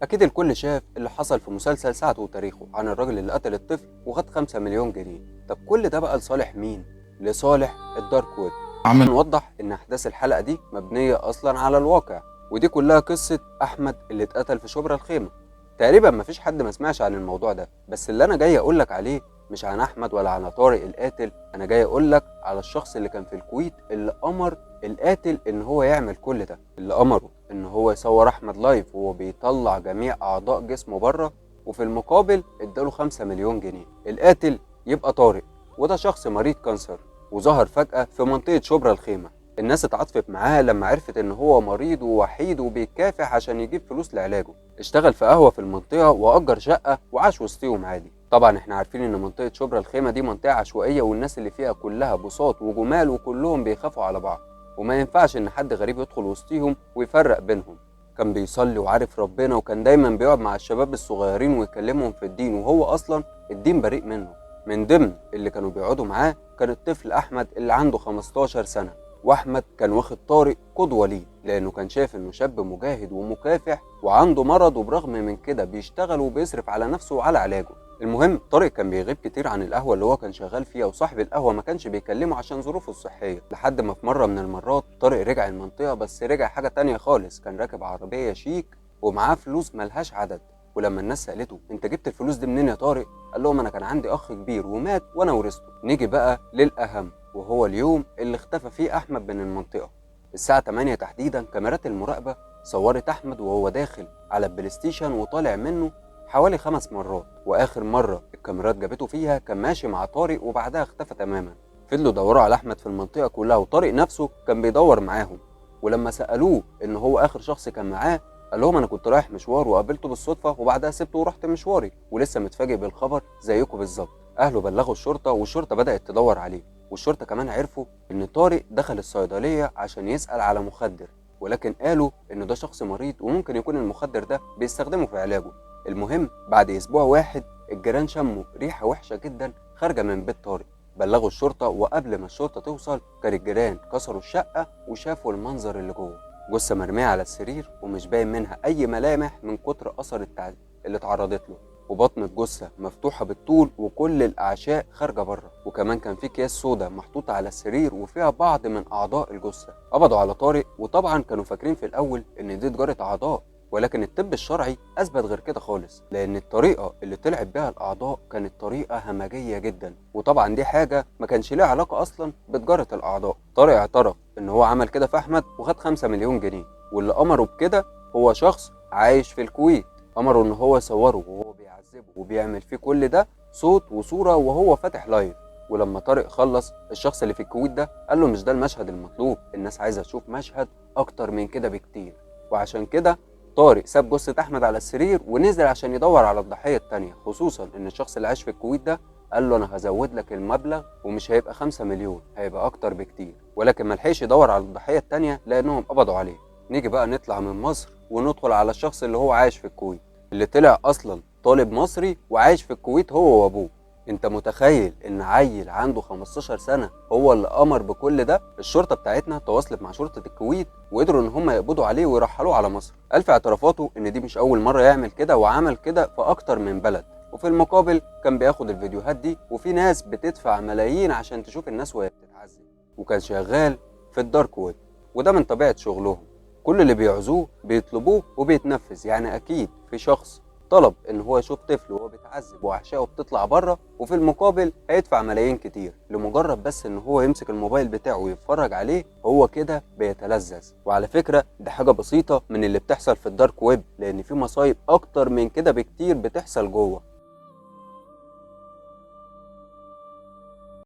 أكيد الكل شاف اللي حصل في مسلسل ساعته وتاريخه عن الراجل اللي قتل الطفل وخد 5 مليون جنيه. طب كل ده بقى لصالح مين؟ لصالح الدارك ويب. عمل نوضح إن أحداث الحلقة دي مبنية أصلا على الواقع، ودي كلها قصة أحمد اللي اتقتل في شبرا الخيمة. تقريبا مفيش حد ما سمعش عن الموضوع ده، بس اللي أنا جاي أقولك عليه مش عن أحمد ولا عن طارق القاتل، أنا جاي أقولك على الشخص اللي كان في الكويت اللي أمر القاتل إن هو يعمل كل ده، اللي أمره إن هو يصور أحمد لايف وهو بيطلع جميع أعضاء جسمه بره، وفي المقابل اداله 5 مليون جنيه. القاتل يبقى طارق، وده شخص مريض كانسر وظهر فجأة في منطقة شبرا الخيمة. الناس اتعاطفت معاه لما عرفت ان هو مريض ووحيد وبيكافح عشان يجيب فلوس لعلاجه. اشتغل في قهوة في المنطقة واجر شقة وعاش وسطيهم عادي. طبعا احنا عارفين ان منطقة شبرا الخيمة دي منطقة عشوائية، والناس اللي فيها كلها بساط وجمال وكلهم بيخافوا على بعض، وما ينفعش ان حد غريب يدخل وسطيهم ويفرق بينهم. كان بيصلي وعارف ربنا، وكان دايما بيقعد مع الشباب الصغيرين ويكلمهم في الدين، وهو اصلا الدين بريء منه. من ضمن اللي كانوا بيقعدوا معاه كان الطفل احمد اللي عنده 15 سنة. واحمد كان واخد طارق قدوة ليه، لانه كان شايف انه شاب مجاهد ومكافح وعنده مرض، وبرغم من كده بيشتغل وبيصرف على نفسه وعلى علاجه. المهم طارق كان بيغيب كتير عن القهوة اللي هو كان شغال فيها، وصاحب القهوة ما كانش بيكلمه عشان ظروفه الصحية، لحد ما في مرة من المرات طارق رجع المنطقة، بس رجع حاجة تانية خالص. كان راكب عربية شيك ومعاه فلوس ملهاش عدد. ولما الناس سألته انت جبت الفلوس دي منين يا طارق، قال لهم انا كان عندي اخ كبير ومات وانا ورثته. نيجي بقى للاهم، وهو اليوم اللي اختفى فيه احمد من المنطقة. الساعة 8 تحديدا كاميرات المراقبة صورت احمد وهو داخل على البلاي ستيشن وطالع منه حوالي 5 مرات، واخر مرة الكاميرات جابته فيها كان ماشي مع طارق وبعدها اختفى تماما. فضلوا يدوروا على احمد في المنطقة كلها، وطارق نفسه كان بيدور معاهم. ولما سألوه ان هو اخر شخص كان معاه، قال لهم انا كنت رايح مشوار وقابلته بالصدفة وبعدها سبته ورحت مشواري، ولسه متفاجئ بالخبر زيكم بالظبط. اهله بلغوا الشرطة والشرطة بدأت تدور عليه، والشرطة كمان عرفوا ان طارق دخل الصيدلية عشان يسأل على مخدر، ولكن قالوا ان ده شخص مريض وممكن يكون المخدر ده بيستخدمه في علاجه. المهم بعد اسبوع واحد الجيران شموا ريحة وحشة جدا خارجة من بيت طارق. بلغوا الشرطة، وقبل ما الشرطة توصل كان الجيران كسروا الشقة وشافوا المنظر اللي جوه. جثة مرمية على السرير ومش باين منها أي ملامح من كتر أثر التعذيب اللي اتعرضت له، وبطن الجثة مفتوحة بالطول وكل الأعشاء خارجة بره، وكمان كان في أكياس سودا محطوطة على السرير وفيها بعض من أعضاء الجثة. قبضوا على طارق، وطبعا كانوا فاكرين في الأول إن دي تجارة أعضاء، ولكن الطب الشرعي أثبت غير كده خالص، لأن الطريقة اللي طلعت بيها الأعضاء كانت طريقة همجية جدا، وطبعا دي حاجة ما كانش ليها علاقة أصلا بتجارة الأعضاء. طارق اعترف إن هو عمل كده في أحمد وخد 5 مليون جنيه، واللي أمره بكده هو شخص عايش في الكويت. أمره إن هو يصوره وهو بيعذبه وبيعمل فيه كل ده صوت وصورة وهو فاتح لايف. ولما طارق خلص، الشخص اللي في الكويت ده قال له مش ده المشهد المطلوب، الناس عايزة تشوف مشهد أكتر من كده بكتير. وعشان كده طارق ساب جثة أحمد على السرير ونزل عشان يدور على الضحية التانية، خصوصا إن الشخص اللي عايش في الكويت ده قال له أنا هزود لك المبلغ ومش هيبقى 5 مليون، هيبقى أكتر بكتير. ولكن ملحقش يدور على الضحية التانية لأنهم قبضوا عليه. نيجي بقى نطلع من مصر وندخل على الشخص اللي هو عايش في الكويت، اللي طلع أصلا طالب مصري وعايش في الكويت هو وأبوه. انت متخيل ان عيل عنده 15 سنة هو اللي امر بكل ده؟ الشرطة بتاعتنا تواصلت مع شرطة الكويت وقدروا ان هم يقبضوا عليه ويرحلوه على مصر. قال في اعترافاته ان دي مش اول مرة يعمل كده، وعمل كده في اكتر من بلد، وفي المقابل كان بياخد الفيديوهات دي، وفي ناس بتدفع ملايين عشان تشوف الناس وهي بتتعذب. وكان شغال في الدارك ويب، وده من طبيعة شغلهم، كل اللي بيعوزوه بيطلبوه وبيتنفذ. يعني اكيد في شخص طلب ان هو يشوف طفل وهو بيتعذب واحشائه بتطلع بره، وفي المقابل هيدفع ملايين كتير لمجرد بس ان هو يمسك الموبايل بتاعه ويتفرج عليه، هو كده بيتلذذ. وعلى فكرة دي حاجة بسيطة من اللي بتحصل في الدارك ويب، لان في مصايب اكتر من كده بكتير بتحصل جوه.